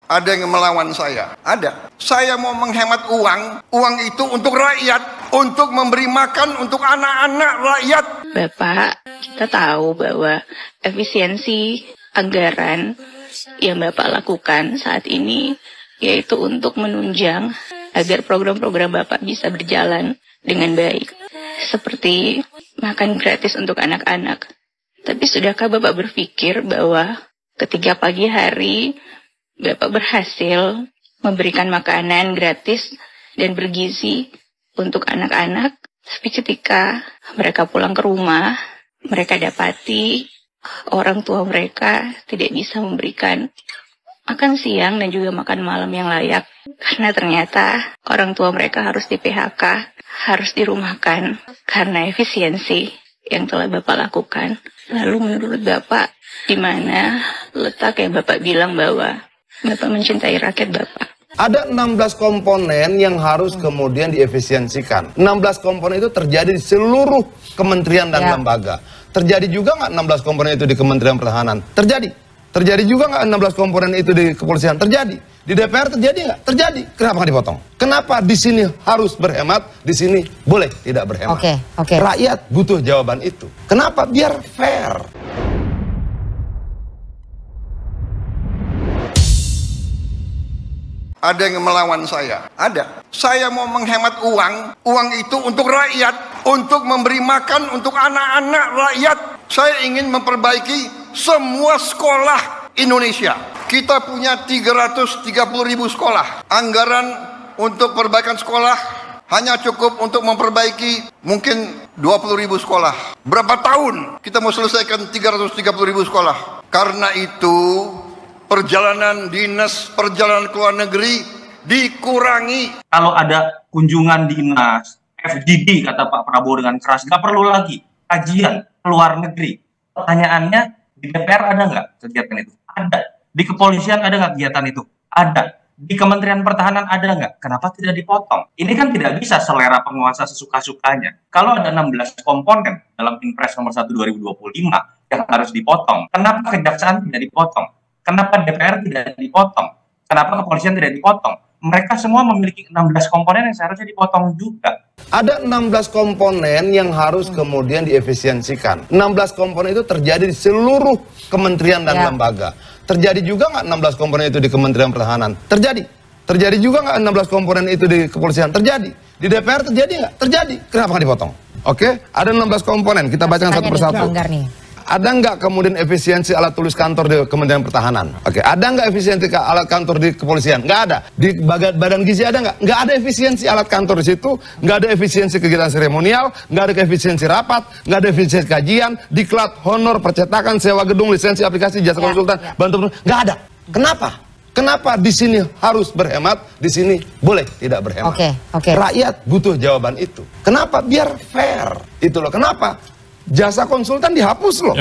Ada yang melawan saya? Ada. Saya mau menghemat uang. Uang itu untuk rakyat, untuk memberi makan untuk anak-anak rakyat. Bapak, kita tahu bahwa efisiensi anggaran yang Bapak lakukan saat ini yaitu untuk menunjang agar program-program Bapak bisa berjalan dengan baik. Seperti makan gratis untuk anak-anak. Tapi sudahkah Bapak berpikir bahwa ketika pagi hari Bapak berhasil memberikan makanan gratis dan bergizi untuk anak-anak, tapi ketika mereka pulang ke rumah, mereka dapati orang tua mereka tidak bisa memberikan makan siang dan juga makan malam yang layak. Karena ternyata orang tua mereka harus di PHK, harus dirumahkan karena efisiensi yang telah Bapak lakukan. Lalu menurut Bapak, di mana letak yang Bapak bilang bahwa Bapak mencintai rakyat Bapak? Ada 16 komponen yang harus kemudian diefisiensikan. 16 komponen itu terjadi di seluruh kementerian dan lembaga. Terjadi juga nggak 16 komponen itu di Kementerian Pertahanan? Terjadi. Terjadi juga nggak 16 komponen itu di kepolisian? Terjadi. Di DPR terjadi nggak? Terjadi. Kenapa nggak dipotong? Kenapa di sini harus berhemat, di sini boleh tidak berhemat? Rakyat butuh jawaban itu. Kenapa? Biar fair. Ada yang melawan saya? Ada. Saya mau menghemat uang. Uang itu untuk rakyat, untuk memberi makan untuk anak-anak rakyat. Saya ingin memperbaiki semua sekolah Indonesia. Kita punya 330.000 sekolah. Anggaran untuk perbaikan sekolah hanya cukup untuk memperbaiki mungkin 20.000 sekolah. Berapa tahun kita mau selesaikan 330.000 sekolah? Karena itu perjalanan dinas, perjalanan ke luar negeri dikurangi. Kalau ada kunjungan dinas, FGD kata Pak Prabowo dengan keras, nggak perlu lagi kajian ke luar negeri. Pertanyaannya, di DPR ada nggak kegiatan itu? Ada. Di kepolisian ada nggak kegiatan itu? Ada. Di Kementerian Pertahanan ada nggak? Kenapa tidak dipotong? Ini kan tidak bisa selera penguasa sesuka-sukanya. Kalau ada 16 komponen dalam Impres nomor 1 2025 yang harus dipotong, kenapa kejaksaan tidak dipotong? Kenapa DPR tidak dipotong? Kenapa kepolisian tidak dipotong? Mereka semua memiliki 16 komponen yang seharusnya dipotong juga. Ada 16 komponen yang harus kemudian diefisiensikan. 16 komponen itu terjadi di seluruh kementerian dan lembaga. Terjadi juga nggak 16 komponen itu di Kementerian Pertahanan? Terjadi. Terjadi juga nggak 16 komponen itu di kepolisian? Terjadi. Di DPR terjadi nggak? Terjadi. Kenapa nggak dipotong? Oke, ada 16 komponen. Kita bacakan satu persatu. Ada nggak kemudian efisiensi alat tulis kantor di Kementerian Pertahanan? Oke, ada nggak efisiensi alat kantor di kepolisian? Nggak ada. Di badan gizi ada nggak? Nggak ada efisiensi alat kantor di situ. Nggak ada efisiensi kegiatan seremonial. Nggak ada efisiensi rapat. Nggak ada efisiensi kajian, diklat, honor, percetakan, sewa gedung, lisensi aplikasi, jasa konsultan, bantu. Nggak ada. Kenapa? Kenapa di sini harus berhemat, di sini boleh tidak berhemat? Rakyat butuh jawaban itu. Kenapa? Biar fair. Itu loh. Kenapa? Jasa konsultan dihapus loh,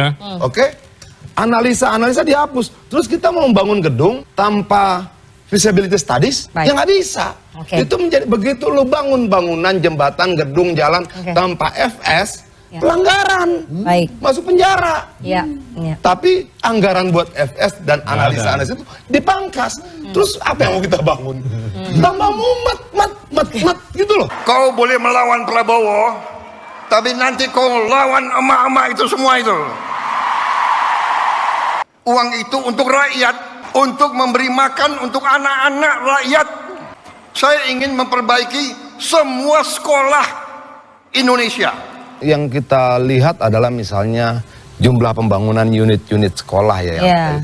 analisa dihapus. Terus kita mau membangun gedung tanpa feasibility studies, ya nggak bisa. Itu menjadi begitu lo bangun bangunan, jembatan, gedung, jalan tanpa FS, pelanggaran, masuk penjara. Tapi anggaran buat FS dan analisa itu dipangkas. Terus apa yang mau kita bangun? Tambah mat gitu loh. Kau boleh melawan Prabowo, tapi nanti kau lawan emak-emak itu semua itu. Uang itu untuk rakyat, untuk memberi makan untuk anak-anak rakyat. Saya ingin memperbaiki semua sekolah Indonesia. Yang kita lihat adalah misalnya jumlah pembangunan unit-unit sekolah ya.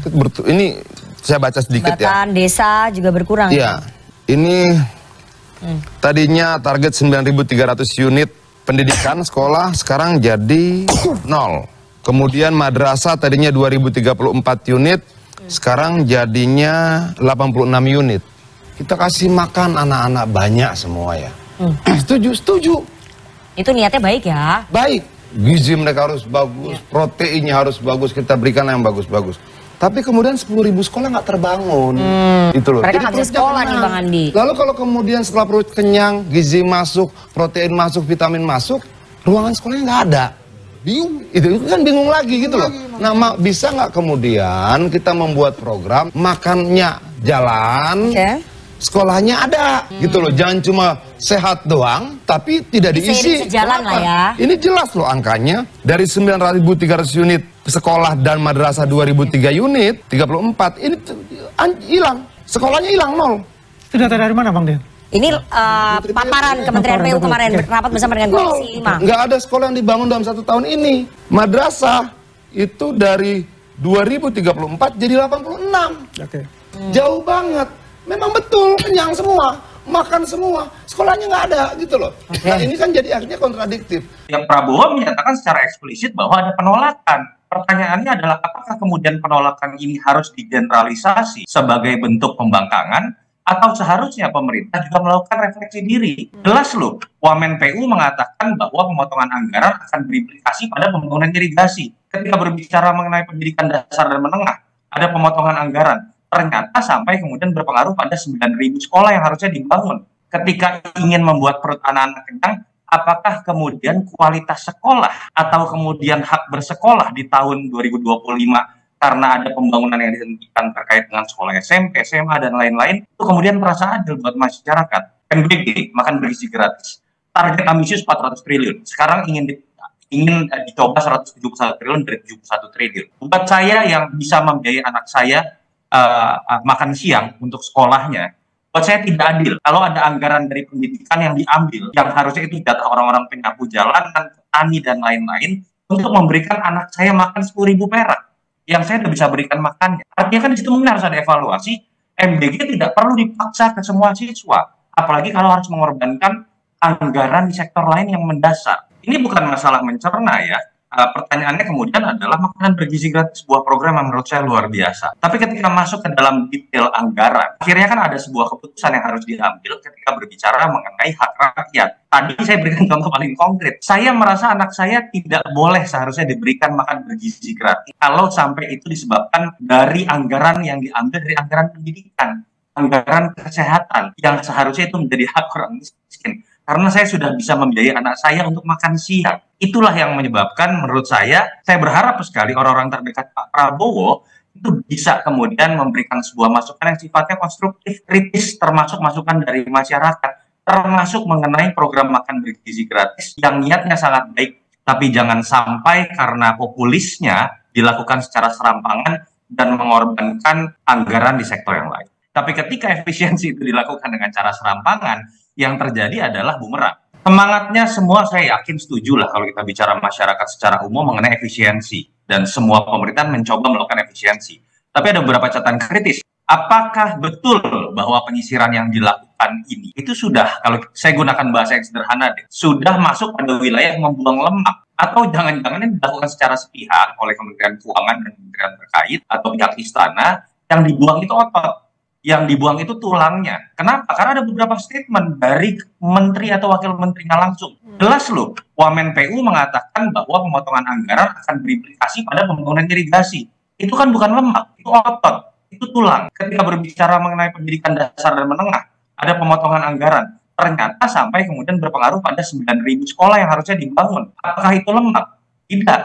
Ini saya baca sedikit ya. Desa juga berkurang. Ini tadinya target 9.300 unit pendidikan sekolah, sekarang jadi 0. Kemudian madrasah tadinya 2034 unit, sekarang jadinya 86 unit. Kita kasih makan anak-anak banyak semua ya. Setuju. Itu niatnya baik ya? Baik. Gizi mereka harus bagus, proteinnya harus bagus, kita berikan yang bagus-bagus. Tapi kemudian 10.000 sekolah nggak terbangun. Itu loh. Mereka nggak bisa sekolah nih Bang Andi. Lalu kalau kemudian setelah perut kenyang, gizi masuk, protein masuk, vitamin masuk, ruangan sekolahnya nggak ada. Bingung. Itu kan bingung lagi gitu loh. Nah, bisa nggak kemudian kita membuat program makannya jalan, sekolahnya ada, gitu loh. Jangan cuma sehat doang, tapi tidak diisi. Sejalan lah ya. Ini jelas loh angkanya. Dari 9.300 unit sekolah dan madrasah 2.003 unit, 34, ini hilang. Sekolahnya hilang, nol. Itu data dari mana Bang Dian? Ini paparan Kementerian PU kemarin rapat bersama dengan Komisi 5. Nggak ada sekolah yang dibangun dalam 1 tahun ini. Madrasah itu dari 2034 jadi 86. Jauh banget. Memang betul, kenyang semua, makan semua, sekolahnya nggak ada gitu loh. Nah ini kan jadi akhirnya kontradiktif. Yang Prabowo menyatakan secara eksplisit bahwa ada penolakan. Pertanyaannya adalah apakah kemudian penolakan ini harus digeneralisasi sebagai bentuk pembangkangan, atau seharusnya pemerintah juga melakukan refleksi diri. Jelas loh, Wamen PU mengatakan bahwa pemotongan anggaran akan berimplikasi pada pembangunan irigasi. Ketika berbicara mengenai pendidikan dasar dan menengah, ada pemotongan anggaran. Ternyata sampai kemudian berpengaruh pada 9.000 sekolah yang harusnya dibangun. Ketika ingin membuat perut anak-anak kenyang, apakah kemudian kualitas sekolah atau kemudian hak bersekolah di tahun 2025 karena ada pembangunan yang dihentikan terkait dengan sekolah SMP, SMA, dan lain-lain, itu kemudian merasa adil buat masyarakat. MBG, makan bergizi gratis. Target ambisius 400 triliun. Sekarang ingin dicoba 171 triliun dari 71 triliun. Buat saya yang bisa membiayai anak saya makan siang untuk sekolahnya, buat saya tidak adil. Kalau ada anggaran dari pendidikan yang diambil, yang harusnya itu jatah orang-orang penyapu jalanan, petani, dan lain-lain, untuk memberikan anak saya makan 10.000 perak. Yang saya tidak bisa berikan makannya. Artinya kan di situ mungkin harus ada evaluasi. MBG tidak perlu dipaksa ke semua siswa, apalagi kalau harus mengorbankan anggaran di sektor lain yang mendasar. Ini bukan masalah mencerna ya. Pertanyaannya kemudian adalah makanan bergizi gratis, sebuah program yang menurut saya luar biasa. Tapi ketika masuk ke dalam detail anggaran, akhirnya kan ada sebuah keputusan yang harus diambil ketika berbicara mengenai hak rakyat. Tadi saya berikan contoh paling konkret. Saya merasa anak saya tidak boleh seharusnya diberikan makan bergizi gratis kalau sampai itu disebabkan dari anggaran yang diambil dari anggaran pendidikan, anggaran kesehatan, yang seharusnya itu menjadi hak orang miskin. Karena saya sudah bisa membiayai anak saya untuk makan siang. Itulah yang menyebabkan menurut saya berharap sekali orang-orang terdekat Pak Prabowo itu bisa kemudian memberikan sebuah masukan yang sifatnya konstruktif, kritis, termasuk masukan dari masyarakat, termasuk mengenai program makan bergizi gratis yang niatnya sangat baik, tapi jangan sampai karena populisnya dilakukan secara serampangan dan mengorbankan anggaran di sektor yang lain. Tapi ketika efisiensi itu dilakukan dengan cara serampangan, yang terjadi adalah bumerang. Semangatnya semua saya yakin setuju lah kalau kita bicara masyarakat secara umum mengenai efisiensi. Dan semua pemerintahan mencoba melakukan efisiensi. Tapi ada beberapa catatan kritis. Apakah betul bahwa penyisiran yang dilakukan ini, itu sudah, kalau saya gunakan bahasa yang sederhana, sudah masuk pada wilayah membuang lemak? Atau jangan-jangan ini dilakukan secara sepihak oleh Kementerian Keuangan dan Kementerian terkait atau pihak istana, yang dibuang itu otot? Yang dibuang itu tulangnya. Kenapa? Karena ada beberapa statement dari menteri atau wakil menterinya langsung. Jelas loh, Wamen PU mengatakan bahwa pemotongan anggaran akan berimplikasi pada pembangunan irigasi. Itu kan bukan lemak, itu otot, itu tulang. Ketika berbicara mengenai pendidikan dasar dan menengah, ada pemotongan anggaran. Ternyata sampai kemudian berpengaruh pada 9.000 sekolah yang harusnya dibangun. Apakah itu lemak? Tidak.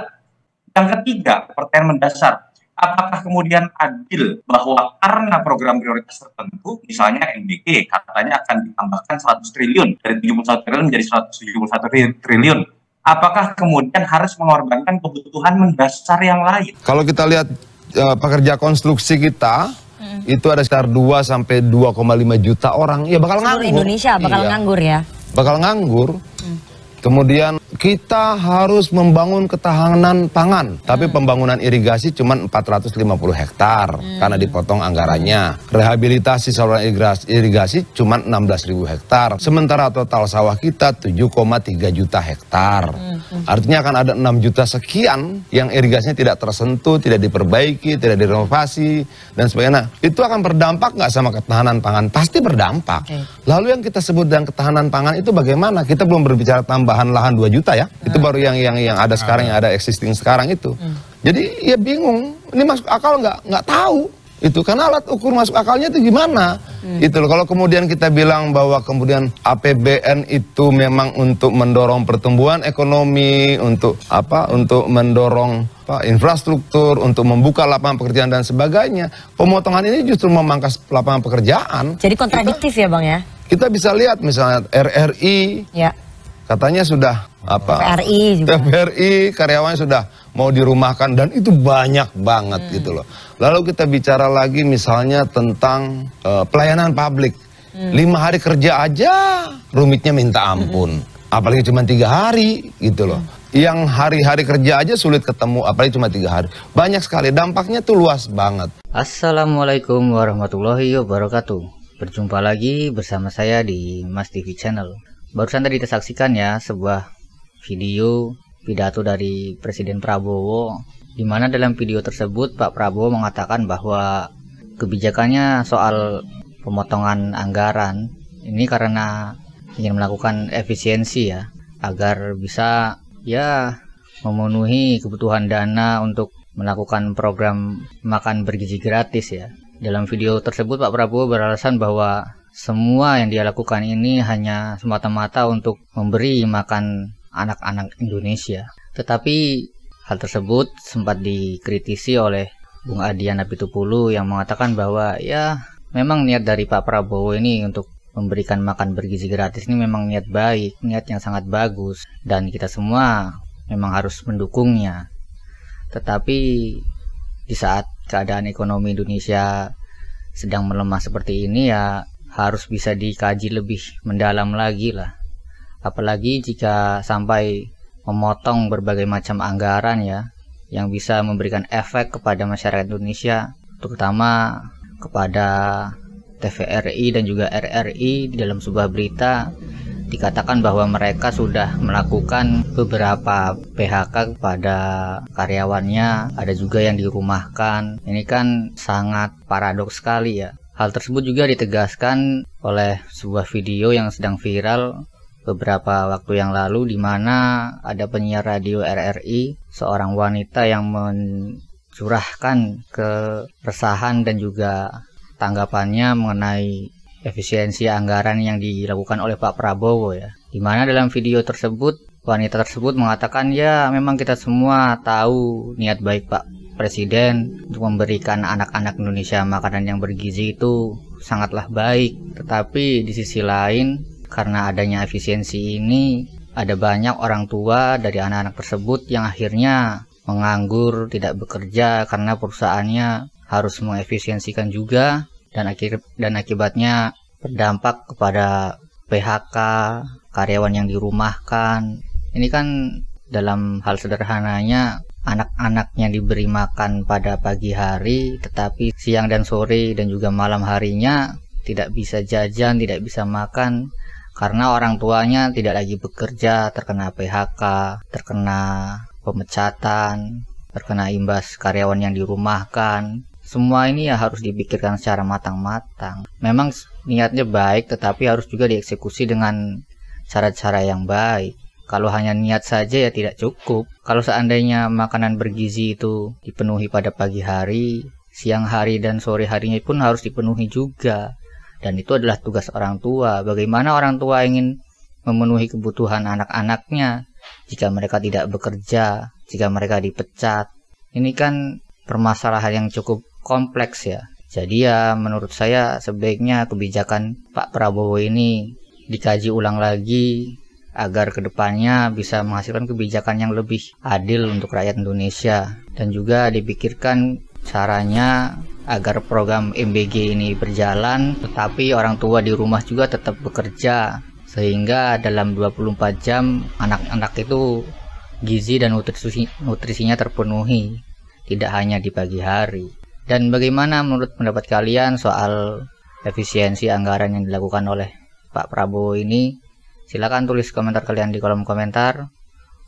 Yang ketiga, pertanyaan mendasar. Apakah kemudian adil bahwa karena program prioritas tertentu, misalnya MBG, katanya akan ditambahkan 100 triliun, dari 71 triliun menjadi 171 triliun. Apakah kemudian harus mengorbankan kebutuhan mendasar yang lain? Kalau kita lihat pekerja konstruksi kita, itu ada sekitar 2 sampai 2,5 juta orang, ya bakal nganggur. Indonesia bakal nganggur ya? Bakal nganggur. Kemudian kita harus membangun ketahanan pangan, tapi pembangunan irigasi cuma 450 hektar karena dipotong anggarannya. Rehabilitasi saluran irigasi cuma 16.000 hektar. Sementara total sawah kita 7,3 juta hektar. Artinya akan ada 6 juta sekian yang irigasinya tidak tersentuh, tidak diperbaiki, tidak direnovasi, dan sebagainya. Itu akan berdampak nggak sama ketahanan pangan? Pasti berdampak. Lalu yang kita sebut dengan ketahanan pangan itu bagaimana? Kita belum berbicara tambahan lahan 2 juta ya. Itu baru yang ada sekarang, yang ada existing sekarang itu. Jadi ya bingung, ini masuk akal nggak tahu itu, karena alat ukur masuk akalnya itu gimana. Itu loh. Kalau kemudian kita bilang bahwa kemudian APBN itu memang untuk mendorong pertumbuhan ekonomi, untuk apa? Untuk mendorong infrastruktur, untuk membuka lapangan pekerjaan dan sebagainya. Pemotongan ini justru memangkas lapangan pekerjaan. Jadi kontradiktif ya Bang ya? Kita bisa lihat misalnya RRI, Ya. katanya sudah TVRI juga. TVRI karyawannya sudah mau dirumahkan dan itu banyak banget gitu loh. Lalu kita bicara lagi misalnya tentang pelayanan publik. 5 hari kerja aja rumitnya minta ampun. Apalagi cuma 3 hari gitu loh. Yang hari-hari kerja aja sulit ketemu, apalagi cuma 3 hari. Banyak sekali, dampaknya tuh luas banget. Assalamualaikum warahmatullahi wabarakatuh. Berjumpa lagi bersama saya di Mas TV Channel. Barusan tadi kita saksikan ya sebuah video pidato dari Presiden Prabowo, di mana dalam video tersebut Pak Prabowo mengatakan bahwa kebijakannya soal pemotongan anggaran ini karena ingin melakukan efisiensi ya, agar bisa ya memenuhi kebutuhan dana untuk melakukan program makan bergizi gratis ya. Dalam video tersebut Pak Prabowo beralasan bahwa semua yang dia lakukan ini hanya semata-mata untuk memberi makan anak-anak Indonesia. Tetapi hal tersebut sempat dikritisi oleh Bung Adian Apitupulu yang mengatakan bahwa ya memang niat dari Pak Prabowo ini untuk memberikan makan bergizi gratis ini memang niat baik, niat yang sangat bagus, dan kita semua memang harus mendukungnya. Tetapi di saat keadaan ekonomi Indonesia sedang melemah seperti ini ya harus bisa dikaji lebih mendalam lagi lah. Apalagi jika sampai memotong berbagai macam anggaran ya, yang bisa memberikan efek kepada masyarakat Indonesia, terutama kepada TVRI dan juga RRI. Di dalam sebuah berita dikatakan bahwa mereka sudah melakukan beberapa PHK kepada karyawannya, ada juga yang dirumahkan. Ini kan sangat paradoks sekali ya. Hal tersebut juga ditegaskan oleh sebuah video yang sedang viral beberapa waktu yang lalu, di mana ada penyiar radio RRI, seorang wanita yang mencurahkan keresahan dan juga tanggapannya mengenai efisiensi anggaran yang dilakukan oleh Pak Prabowo ya. Di mana dalam video tersebut wanita tersebut mengatakan ya memang kita semua tahu niat baik Pak Presiden untuk memberikan anak-anak Indonesia makanan yang bergizi itu sangatlah baik. Tetapi di sisi lain, karena adanya efisiensi ini, ada banyak orang tua dari anak-anak tersebut yang akhirnya menganggur, tidak bekerja karena perusahaannya harus mengefisiensikan juga, dan akibatnya berdampak kepada PHK, karyawan yang dirumahkan. Ini kan dalam hal sederhananya anak-anaknya diberi makan pada pagi hari, tetapi siang dan sore dan juga malam harinya tidak bisa jajan, tidak bisa makan karena orang tuanya tidak lagi bekerja, terkena PHK, terkena pemecatan, terkena imbas karyawan yang dirumahkan. Semua ini ya harus dipikirkan secara matang-matang. Memang niatnya baik, tetapi harus juga dieksekusi dengan cara-cara yang baik. Kalau hanya niat saja ya tidak cukup. Kalau seandainya makanan bergizi itu dipenuhi pada pagi hari, siang hari dan sore harinya pun harus dipenuhi juga. Dan itu adalah tugas orang tua. Bagaimana orang tua ingin memenuhi kebutuhan anak-anaknya jika mereka tidak bekerja, jika mereka dipecat? Ini kan permasalahan yang cukup kompleks ya. Jadi ya menurut saya sebaiknya kebijakan Pak Prabowo ini dikaji ulang lagi agar kedepannya bisa menghasilkan kebijakan yang lebih adil untuk rakyat Indonesia, dan juga dipikirkan caranya agar program MBG ini berjalan tetapi orang tua di rumah juga tetap bekerja, sehingga dalam 24 jam anak-anak itu gizi dan nutrisinya terpenuhi, tidak hanya di pagi hari. Dan bagaimana menurut pendapat kalian soal efisiensi anggaran yang dilakukan oleh Pak Prabowo ini? Silakan tulis komentar kalian di kolom komentar.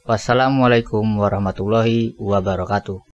Wassalamualaikum warahmatullahi wabarakatuh.